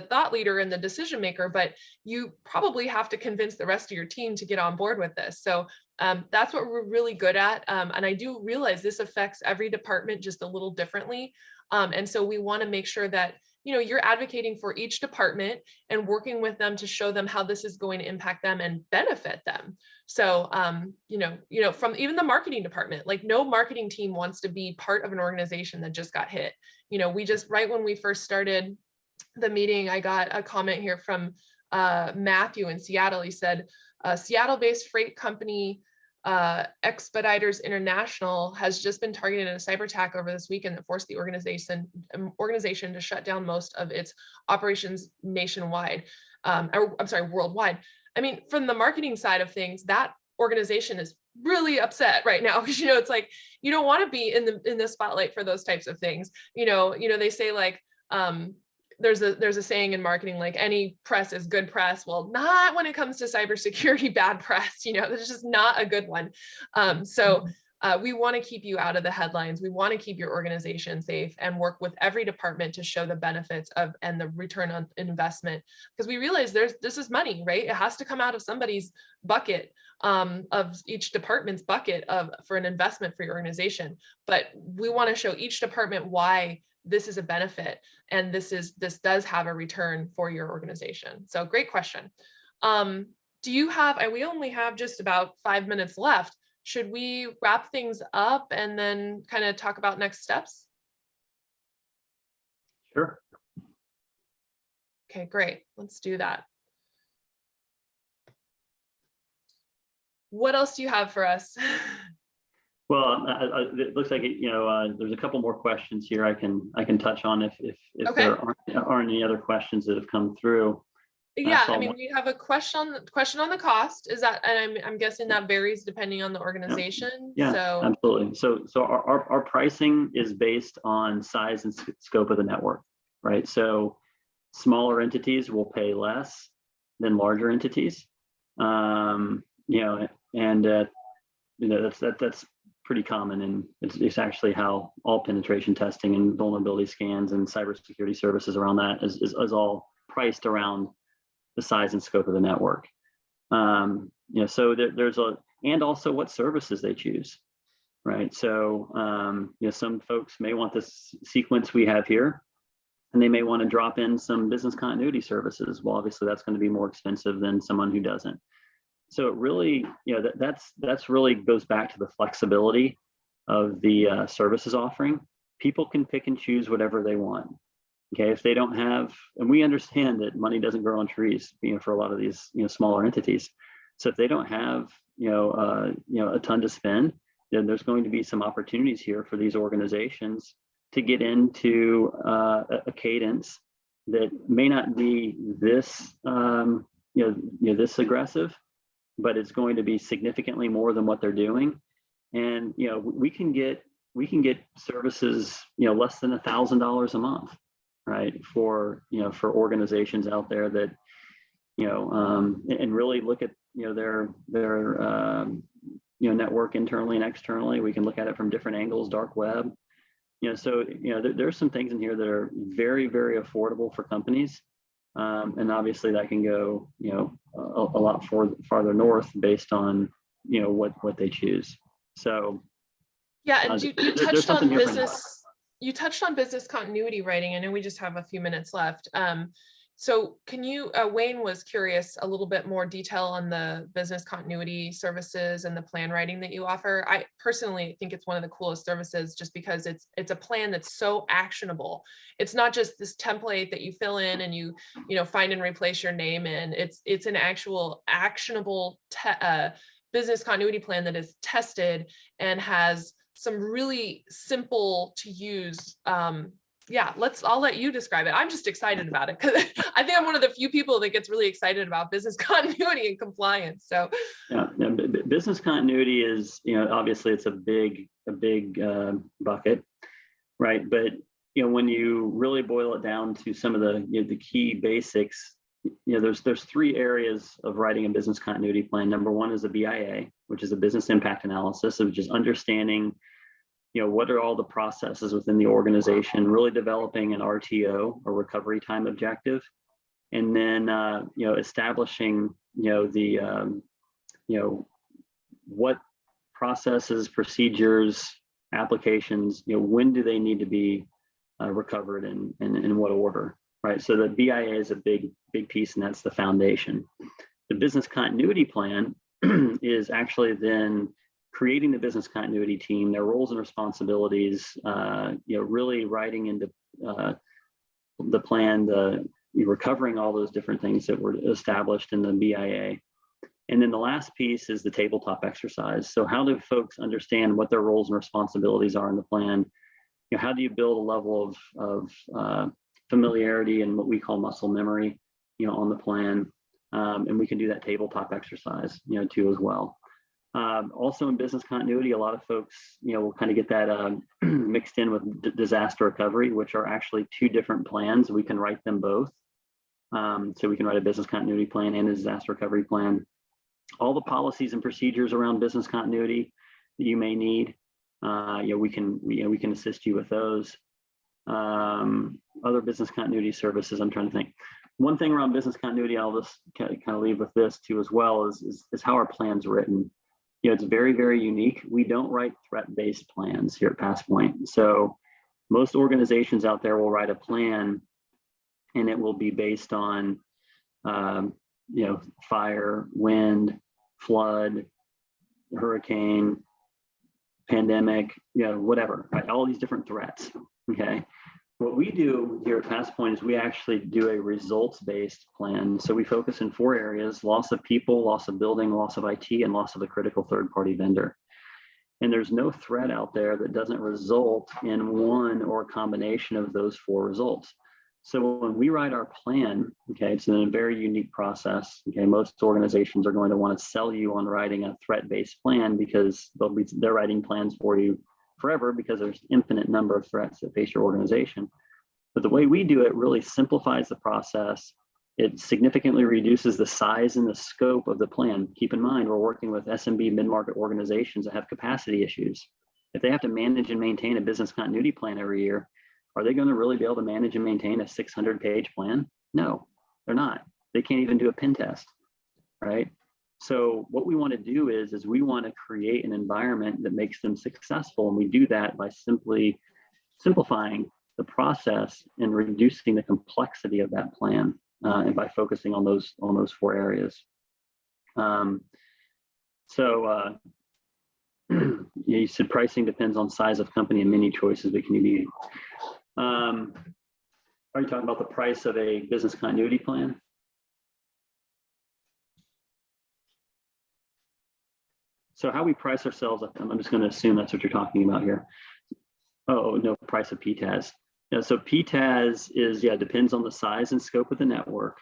thought leader and the decision maker, but you probably have to convince the rest of your team to get on board with this. So that's what we're really good at. And I do realize this affects every department just a little differently. And so we want to make sure that, you're advocating for each department and working with them to show them how this is going to impact them and benefit them. So, from even the marketing department, like no marketing team wants to be part of an organization that just got hit. We just, right when we first started the meeting, I got a comment here from Matthew in Seattle. He said, a Seattle-based freight company Expeditors International has just been targeted in a cyber attack over this weekend that forced the organization to shut down most of its operations nationwide, or I'm sorry, worldwide. I mean, from the marketing side of things, that organization is really upset right now because it's like you don't want to be in the spotlight for those types of things. They say like there's a saying in marketing, like any press is good press. Well, not when it comes to cybersecurity, bad press. That's just not a good one. We want to keep you out of the headlines. We want to keep your organization safe and work with every department to show the benefits of and the return on investment, because we realize this is money, right? It has to come out of somebody's bucket, of each department's bucket for an investment for your organization. But we want to show each department why this is a benefit and this does have a return for your organization. So great question. Do you have, and we only have just about 5 minutes left. Should we wrap things up and then kind of talk about next steps? Sure. Okay, great. Let's do that. What else do you have for us? Well, it looks like there's a couple more questions here I can touch on if Okay. there aren't any other questions that have come through. Yeah, I mean, we have a question on the cost. Is that, and I'm guessing that varies depending on the organization. Yeah, so absolutely. So our pricing is based on size and scope of the network, right? So smaller entities will pay less than larger entities. That's pretty common, and it's actually how all penetration testing and vulnerability scans and cybersecurity services around that is all priced around the size and scope of the network. So there's and also what services they choose, right? So some folks may want this sequence we have here, and they may want to drop in some business continuity services. Well, obviously that's going to be more expensive than someone who doesn't. So it really, that's really goes back to the flexibility of the services offering. People can pick and choose whatever they want. Okay, if they don't have, and we understand that money doesn't grow on trees, for a lot of these, smaller entities. So if they don't have, a ton to spend, then there's going to be some opportunities here for these organizations to get into a cadence that may not be this, this aggressive, but it's going to be significantly more than what they're doing. And we can get services less than $1,000 a month, right, for organizations out there that and really look at their network internally and externally. We can look at it from different angles, dark web. There's some things in here that are very, very affordable for companies. And obviously that can go, a lot farther north based on, what they choose. So yeah, and you touched on business. You touched on business continuity writing. I know we just have a few minutes left. So can you, Wayne was curious a little bit more detail on the business continuity services and the plan writing that you offer. I personally think it's one of the coolest services just because it's a plan that's so actionable. It's not just this template that you fill in and you find and replace your name in. It's an actual actionable business continuity plan that is tested and has some really simple to use I'll let you describe it. I'm just excited about it because I think I'm one of the few people that gets really excited about business continuity and compliance. So business continuity is, obviously it's a big bucket, right? But when you really boil it down to some of the key basics, there's 3 areas of writing a business continuity plan. Number 1 is a BIA, which is a business impact analysis, which is understanding what are all the processes within the organization, really developing an RTO, or recovery time objective, and then establishing what processes, procedures, applications, when do they need to be recovered and in what order, right? So the BIA is a big piece, and that's the foundation. The business continuity plan is actually then creating the business continuity team, their roles and responsibilities, really writing into the plan, recovering all those different things that were established in the BIA. And then the last piece is the tabletop exercise. So how do folks understand what their roles and responsibilities are in the plan? How do you build a level of familiarity and what we call muscle memory, on the plan? And we can do that tabletop exercise, too, as well. Also in business continuity, a lot of folks, will kind of get that mixed in with disaster recovery, which are actually two different plans. We can write them both. So we can write a business continuity plan and a disaster recovery plan. All the policies and procedures around business continuity that you may need, we can assist you with those. Other business continuity services, I'm trying to think. One thing around business continuity, I'll just kind of leave with this too as well, is how our plan's written. It's very, very unique. We don't write threat-based plans here at Passpoint. So most organizations out there will write a plan and it will be based on, fire, wind, flood, hurricane, pandemic, whatever, right? All these different threats, okay? What we do here at Passpoint is we actually do a results-based plan. So we focus in 4 areas: loss of people, loss of building, loss of IT, and loss of a critical third-party vendor. And there's no threat out there that doesn't result in one or a combination of those 4 results. So when we write our plan, okay, it's a very unique process. Okay, most organizations are going to want to sell you on writing a threat-based plan because they're writing plans for you forever because there's infinite number of threats that face your organization. But the way we do it really simplifies the process. It significantly reduces the size and the scope of the plan. Keep in mind, we're working with SMB mid-market organizations that have capacity issues. If they have to manage and maintain a business continuity plan every year, are they going to really be able to manage and maintain a 600-page plan? No, they're not. They can't even do a pen test, right? So what we want to do is we want to create an environment that makes them successful. And we do that by simply simplifying the process and reducing the complexity of that plan, and by focusing on those 4 areas. You said pricing depends on size of company and many choices that can be. Are you talking about the price of a business continuity plan? So how we price ourselves, I'm just going to assume that's what you're talking about here. Oh, no, price of PTAS. Yeah, so PTAS is, depends on the size and scope of the network.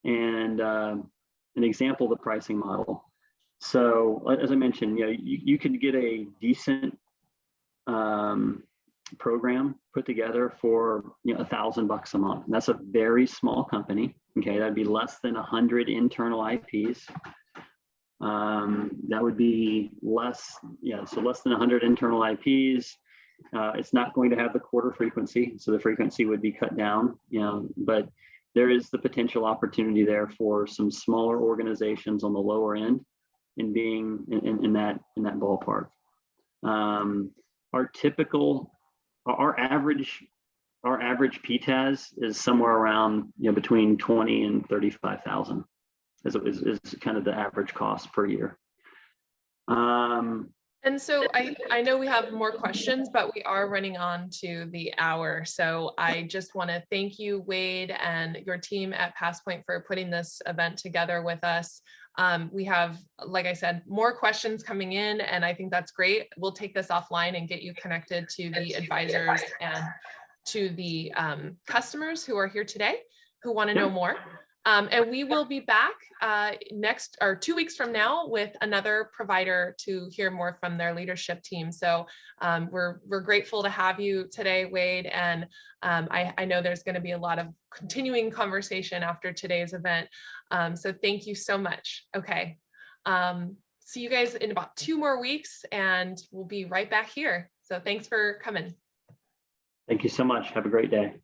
And an example of the pricing model. So as I mentioned, you could get a decent program put together for $1,000 a month. And that's a very small company. Okay, that'd be less than 100 internal IPs. That would be less, so less than 100 internal IPs. It's not going to have the quarter frequency, so the frequency would be cut down. But there is the potential opportunity there for some smaller organizations on the lower end in being in that ballpark. Our average PTAS is somewhere around between 20 and 35,000 is kind of the average cost per year. And so I know we have more questions, but we are running on to the hour. So I just want to thank you, Wade, and your team at Passpoint for putting this event together with us. We have, like I said, more questions coming in, and I think that's great. We'll take this offline and get you connected to the advisors and to the customers who are here today who want to know more. And we will be back next or 2 weeks from now with another provider to hear more from their leadership team. So we're grateful to have you today, Wade. And I know there's going to be a lot of continuing conversation after today's event. So thank you so much. Okay. See you guys in about 2 more weeks, and we'll be right back here. So thanks for coming. Thank you so much. Have a great day.